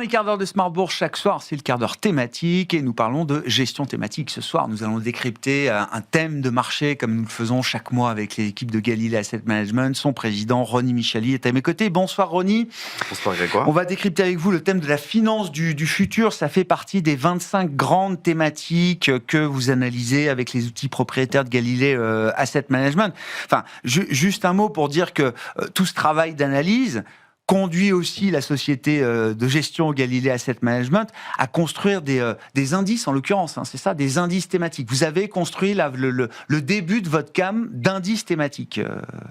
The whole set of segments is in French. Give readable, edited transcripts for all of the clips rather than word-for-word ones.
dernier quart d'heure de Smart Bourse chaque soir, c'est le quart d'heure thématique et nous parlons de gestion thématique. Ce soir, nous allons décrypter un thème de marché comme nous le faisons chaque mois avec l'équipe de Galilée Asset Management. Son président, Ronnie Michali, est à mes côtés. Bonsoir Ronnie. Bonsoir Grégoire. On va décrypter avec vous le thème de la finance du futur. Ça fait partie des 25 grandes thématiques que vous analysez avec les outils propriétaires de Galilée Asset Management. Enfin, juste un mot pour dire que tout ce travail d'analyse conduit aussi la société de gestion Galilée Asset Management à construire des indices, en l'occurrence, c'est ça, des indices thématiques. Vous avez construit le début de votre gamme d'indices thématiques.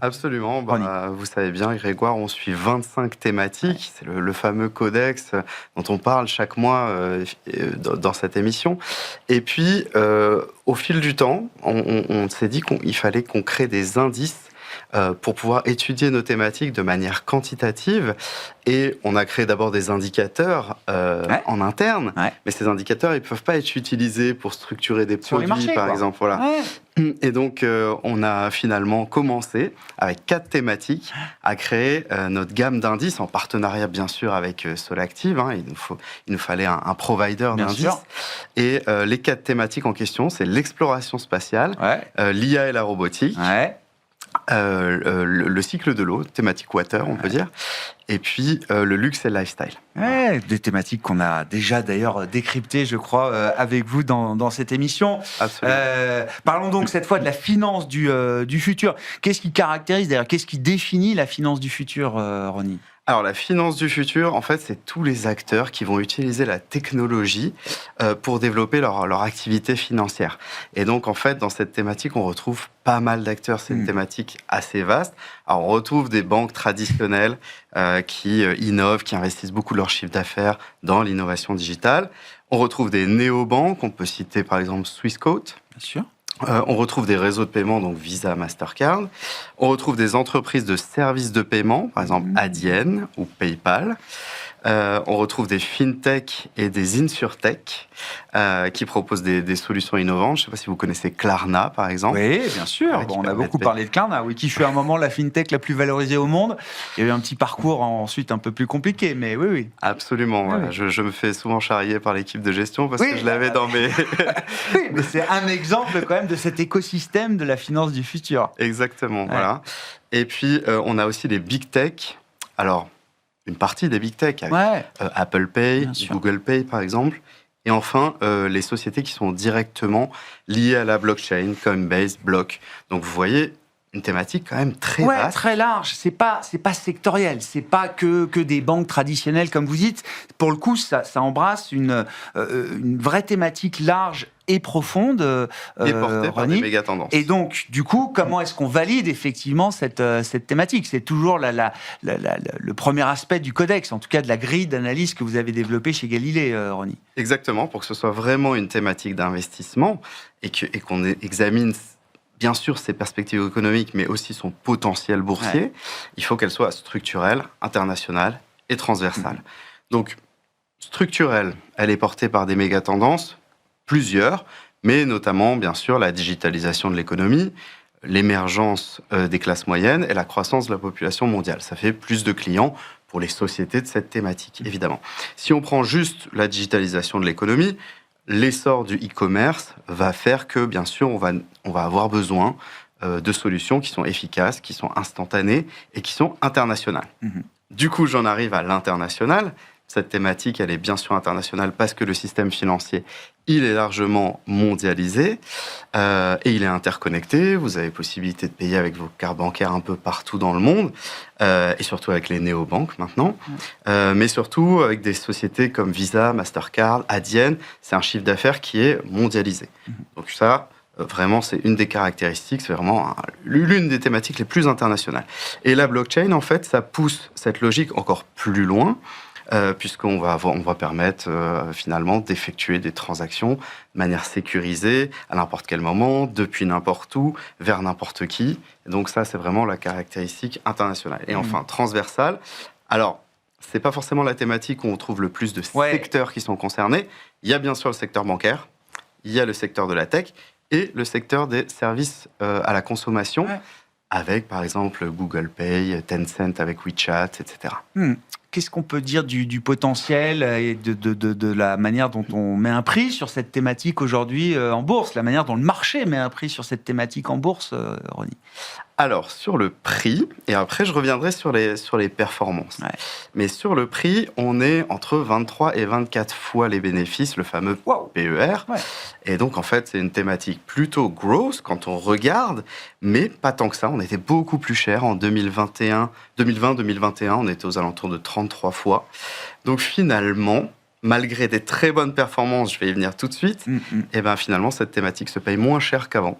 Absolument. Vous savez bien, Grégoire, on suit 25 thématiques. C'est le fameux codex dont on parle chaque mois dans cette émission. Et puis, au fil du temps, on s'est dit qu'il fallait qu'on crée des indices pour pouvoir étudier nos thématiques de manière quantitative. Et on a créé d'abord des indicateurs en interne, mais ces indicateurs, ils ne peuvent pas être utilisés pour structurer des produits, marchés, par exemple. Voilà. Ouais. Et donc, on a finalement commencé, avec 4 thématiques, à créer notre gamme d'indices, en partenariat, bien sûr, avec Solactive. Il nous fallait un provider d'indices. Et les 4 thématiques en question, c'est l'exploration spatiale, l'IA et la robotique, le cycle de l'eau, thématique water, on peut dire, et puis le luxe et le lifestyle. Des thématiques qu'on a déjà d'ailleurs décryptées, je crois, avec vous dans cette émission. Parlons donc cette fois de la finance du futur. Qu'est-ce qui caractérise d'ailleurs, qu'est-ce qui définit la finance du futur, Ronnie ? Alors, la finance du futur, en fait, c'est tous les acteurs qui vont utiliser la technologie pour développer leur activité financière. Et donc, en fait, dans cette thématique, on retrouve pas mal d'acteurs. C'est une thématique assez vaste. Alors, on retrouve des banques traditionnelles qui innovent, qui investissent beaucoup de leur chiffre d'affaires dans l'innovation digitale. On retrouve des néobanques. On peut citer, par exemple, Swissquote. Bien sûr. On retrouve des réseaux de paiement, donc Visa, Mastercard. On retrouve des entreprises de services de paiement, par exemple Adyen ou PayPal. On retrouve des fintech et des insurtech qui proposent des solutions innovantes. Je ne sais pas si vous connaissez Klarna, par exemple. Oui, bien sûr. On a beaucoup parlé de Klarna, qui fut à un moment la fintech la plus valorisée au monde. Il y a eu un petit parcours ensuite un peu plus compliqué, mais oui. Absolument. Voilà. Je me fais souvent charrier par l'équipe de gestion parce que je l'avais dans mes... Oui, mais c'est un exemple quand même de cet écosystème de la finance du futur. Exactement, voilà. Et puis, on a aussi les big tech. Alors, une partie des big tech, avec Apple Pay, Google Pay par exemple, et enfin les sociétés qui sont directement liées à la blockchain, Coinbase, Block. Donc vous voyez une thématique quand même très vaste. Très large. C'est pas sectoriel. C'est pas que des banques traditionnelles comme vous dites. Pour le coup, ça embrasse une vraie thématique large et profonde, et portée par des méga tendances. Et donc, du coup, comment est-ce qu'on valide effectivement cette thématique ? C'est toujours le premier aspect du codex, en tout cas de la grille d'analyse que vous avez développée chez Galilée, Ronnie. Exactement, pour que ce soit vraiment une thématique d'investissement et qu'on examine bien sûr ses perspectives économiques, mais aussi son potentiel boursier, il faut qu'elle soit structurelle, internationale et transversale. Donc, structurelle, elle est portée par des méga tendances, plusieurs, mais notamment, bien sûr, la digitalisation de l'économie, l'émergence des classes moyennes et la croissance de la population mondiale. Ça fait plus de clients pour les sociétés de cette thématique, évidemment. Si on prend juste la digitalisation de l'économie, l'essor du e-commerce va faire que, bien sûr, on va avoir besoin de solutions qui sont efficaces, qui sont instantanées et qui sont internationales. Du coup, j'en arrive à l'international. Cette thématique, elle est bien sûr internationale parce que le système financier, il est largement mondialisé et il est interconnecté. Vous avez possibilité de payer avec vos cartes bancaires un peu partout dans le monde et surtout avec les néobanques maintenant. Mais surtout avec des sociétés comme Visa, Mastercard, Adyen, c'est un chiffre d'affaires qui est mondialisé. Donc ça, vraiment, c'est une des caractéristiques, c'est vraiment l'une des thématiques les plus internationales. Et la blockchain, en fait, ça pousse cette logique encore plus loin. Puisqu'on va permettre finalement d'effectuer des transactions de manière sécurisée, à n'importe quel moment, depuis n'importe où, vers n'importe qui. Et donc ça, c'est vraiment la caractéristique internationale. Et enfin, transversale. Alors, c'est pas forcément la thématique où on trouve le plus de secteurs qui sont concernés. Il y a bien sûr le secteur bancaire, il y a le secteur de la tech et le secteur des services à la consommation. avec par exemple Google Pay, Tencent avec WeChat, etc. Qu'est-ce qu'on peut dire du potentiel et de la manière dont on met un prix sur cette thématique aujourd'hui en bourse, la manière dont le marché met un prix sur cette thématique en bourse, Ronnie? Alors, sur le prix, et après je reviendrai sur les performances. Ouais. Mais sur le prix, on est entre 23 et 24 fois les bénéfices, le fameux PER. Ouais. Et donc, en fait, c'est une thématique plutôt grosse quand on regarde, mais pas tant que ça. On était beaucoup plus cher en 2020-2021. On était aux alentours de 33 fois. Donc, finalement, malgré des très bonnes performances, je vais y venir tout de suite, et ben finalement, cette thématique se paye moins cher qu'avant.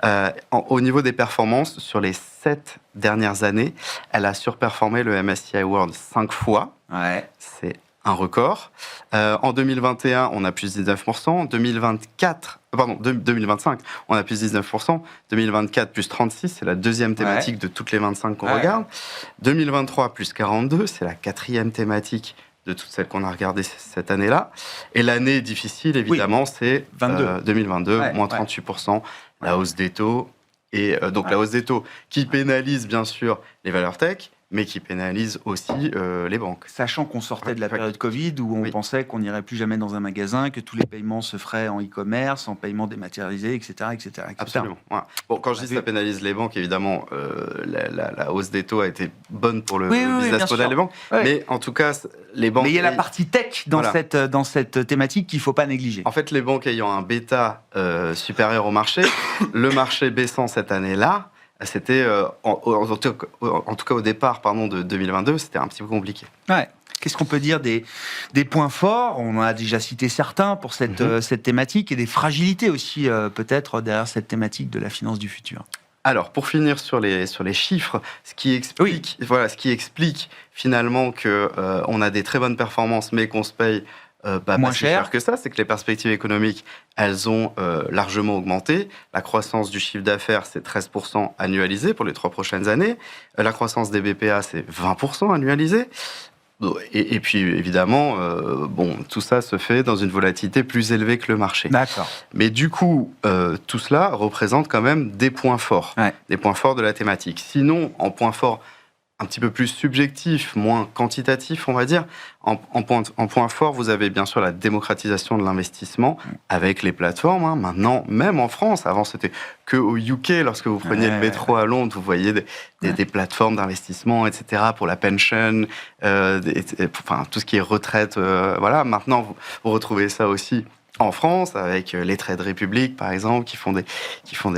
Ouais. Au niveau des performances, sur les 7 dernières années, elle a surperformé le MSCI World 5 fois. Ouais. C'est un record. En 2021, on a plus 19%. 2025, on a plus 19%. 2024, plus 36%. C'est la deuxième thématique de toutes les 25 qu'on regarde. 2023, plus 42%. C'est la quatrième thématique de toutes celles qu'on a regardées cette année-là. Et l'année difficile, évidemment, c'est 2022, moins 38%, la hausse des taux. Et donc la hausse des taux qui pénalise bien sûr les valeurs tech, mais qui pénalise aussi les banques. Sachant qu'on sortait de la période Covid où on pensait qu'on n'irait plus jamais dans un magasin, que tous les paiements se feraient en e-commerce, en paiement dématérialisé, etc. etc. Absolument. Ouais. Bon, quand je dis ça pénalise les banques, évidemment, la hausse des taux a été bonne pour le business model des banques. Ouais. Mais en tout cas, les banques... Mais il y a la partie tech dans cette thématique qu'il ne faut pas négliger. En fait, les banques ayant un bêta supérieur au marché, le marché baissant cette année-là, c'était, en tout cas au départ de 2022, c'était un petit peu compliqué. Ouais. Qu'est-ce qu'on peut dire des points forts? On en a déjà cité certains pour cette thématique, et des fragilités aussi peut-être derrière cette thématique de la finance du futur. Alors, pour finir sur les chiffres, ce qui explique finalement qu'on a des très bonnes performances, mais qu'on se paye pas si cher que ça, c'est que les perspectives économiques, elles ont largement augmenté. La croissance du chiffre d'affaires, c'est 13% annualisé pour les 3 prochaines années. La croissance des BPA, c'est 20% annualisé. Et puis, évidemment, tout ça se fait dans une volatilité plus élevée que le marché. D'accord. Mais du coup, tout cela représente quand même des points forts, des points forts de la thématique. Sinon, en points forts un petit peu plus subjectif, moins quantitatif, on va dire. En point fort, vous avez bien sûr la démocratisation de l'investissement avec les plateformes. Maintenant, même en France, avant c'était que au UK, lorsque vous preniez le métro à Londres, vous voyez des plateformes d'investissement, etc., pour la pension, tout ce qui est retraite. Voilà. Maintenant, vous retrouvez ça aussi en France, avec les Trade Republic, par exemple, qui font de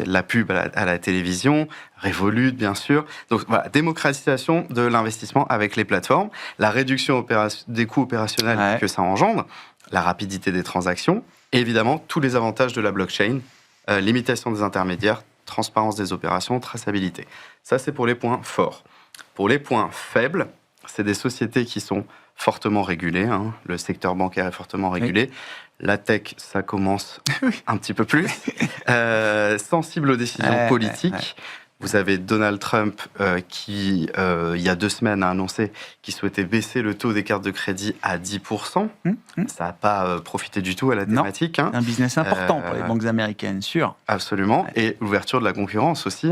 la pub à la télévision, Revolut, bien sûr. Donc voilà, démocratisation de l'investissement avec les plateformes, la réduction des coûts opérationnels que ça engendre, la rapidité des transactions, et évidemment, tous les avantages de la blockchain, limitation des intermédiaires, transparence des opérations, traçabilité. Ça, c'est pour les points forts. Pour les points faibles, c'est des sociétés qui sont fortement régulées. Le secteur bancaire est fortement régulé. Oui. La tech, ça commence un petit peu plus. Sensible aux décisions politiques. Vous avez Donald Trump qui, il y a 2 semaines, a annoncé qu'il souhaitait baisser le taux des cartes de crédit à 10%. Ça n'a pas profité du tout à la thématique. Non, un business important pour les banques américaines, sûr. Absolument. Et l'ouverture de la concurrence aussi.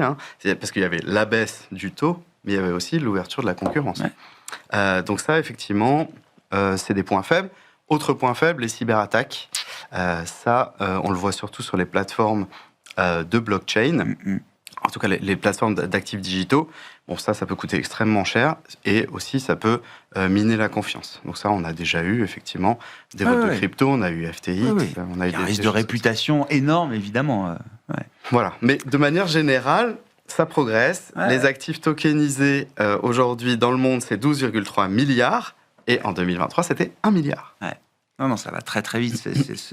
Parce qu'il y avait la baisse du taux, mais il y avait aussi l'ouverture de la concurrence. Donc ça, effectivement, c'est des points faibles. Autre point faible, les cyberattaques. On le voit surtout sur les plateformes de blockchain. En tout cas, les plateformes d'actifs digitaux. Bon, ça peut coûter extrêmement cher. Et aussi, ça peut miner la confiance. Donc ça, on a déjà eu, effectivement, des votes de crypto. On a eu FTX. On a eu un risque de réputation énorme, évidemment. Voilà. Mais de manière générale, ça progresse. Les actifs tokenisés, aujourd'hui, dans le monde, c'est 12,3 milliards. Et en 2023, c'était 1 milliard. Non, ça va très très vite.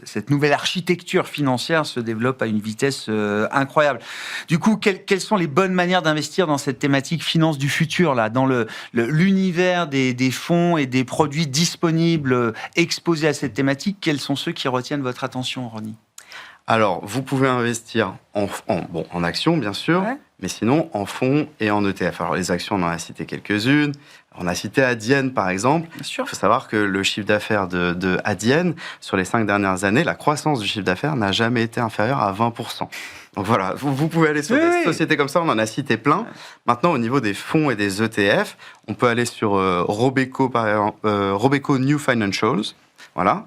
Cette nouvelle architecture financière se développe à une vitesse incroyable. Du coup, quelles sont les bonnes manières d'investir dans cette thématique finance du futur, là, dans l'univers des fonds et des produits disponibles exposés à cette thématique? Quels sont ceux qui retiennent votre attention, Ronnie? Alors, vous pouvez investir en actions, bien sûr, mais sinon en fonds et en ETF. Alors les actions, on en a cité quelques-unes. On a cité Adyen, par exemple. Bien sûr. Il faut savoir que le chiffre d'affaires de Adyen, sur les 5 dernières années, la croissance du chiffre d'affaires n'a jamais été inférieure à 20%. Donc voilà, vous pouvez aller sur des sociétés comme ça, on en a cité plein. Maintenant, au niveau des fonds et des ETF, on peut aller sur Robeco, par exemple, Robeco New Financials. Voilà.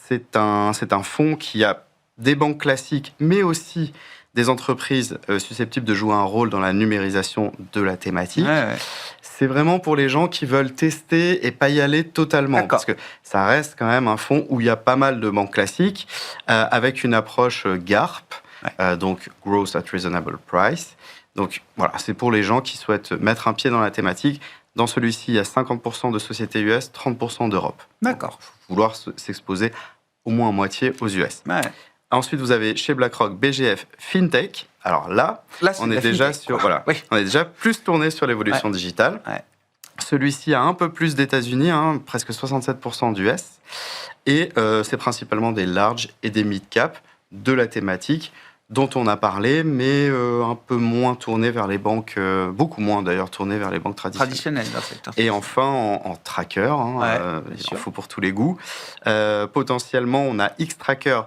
C'est un fonds qui a des banques classiques, mais aussi des entreprises susceptibles de jouer un rôle dans la numérisation de la thématique. C'est vraiment pour les gens qui veulent tester et pas y aller totalement. Parce que ça reste quand même un fonds où il y a pas mal de banques classiques, avec une approche GARP, donc Growth at Reasonable Price. Donc voilà, c'est pour les gens qui souhaitent mettre un pied dans la thématique. Dans celui-ci, il y a 50% de sociétés US, 30% d'Europe. D'accord. Il faut vouloir s'exposer au moins à moitié aux US. Ensuite, vous avez chez BlackRock BGF FinTech. Alors là on est déjà on est déjà plus tourné sur l'évolution digitale. Celui-ci a un peu plus d'États-Unis, presque 67% d'US. Et c'est principalement des large et des mid-cap de la thématique dont on a parlé, mais un peu moins tourné vers les banques, beaucoup moins d'ailleurs tourné vers les banques traditionnelles. Et enfin, en tracker, il en faut pour tous les goûts. Potentiellement, on a Xtracker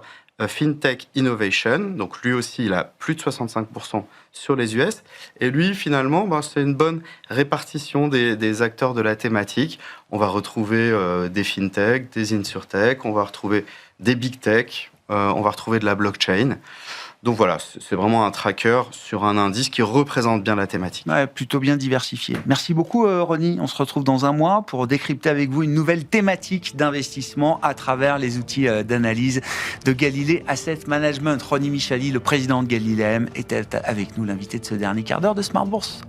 FinTech Innovation, donc lui aussi, il a plus de 65% sur les US. Et lui, finalement, c'est une bonne répartition des acteurs de la thématique. On va retrouver des FinTech, des InsurTech, on va retrouver des Big Tech, on va retrouver de la blockchain. Donc voilà, c'est vraiment un tracker sur un indice qui représente bien la thématique. Plutôt bien diversifié. Merci beaucoup, Ronny. On se retrouve dans un mois pour décrypter avec vous une nouvelle thématique d'investissement à travers les outils d'analyse de Galilée Asset Management. Ronny Michali, le président de Galilée AM, était avec nous, l'invité de ce dernier quart d'heure de Smart Bourse.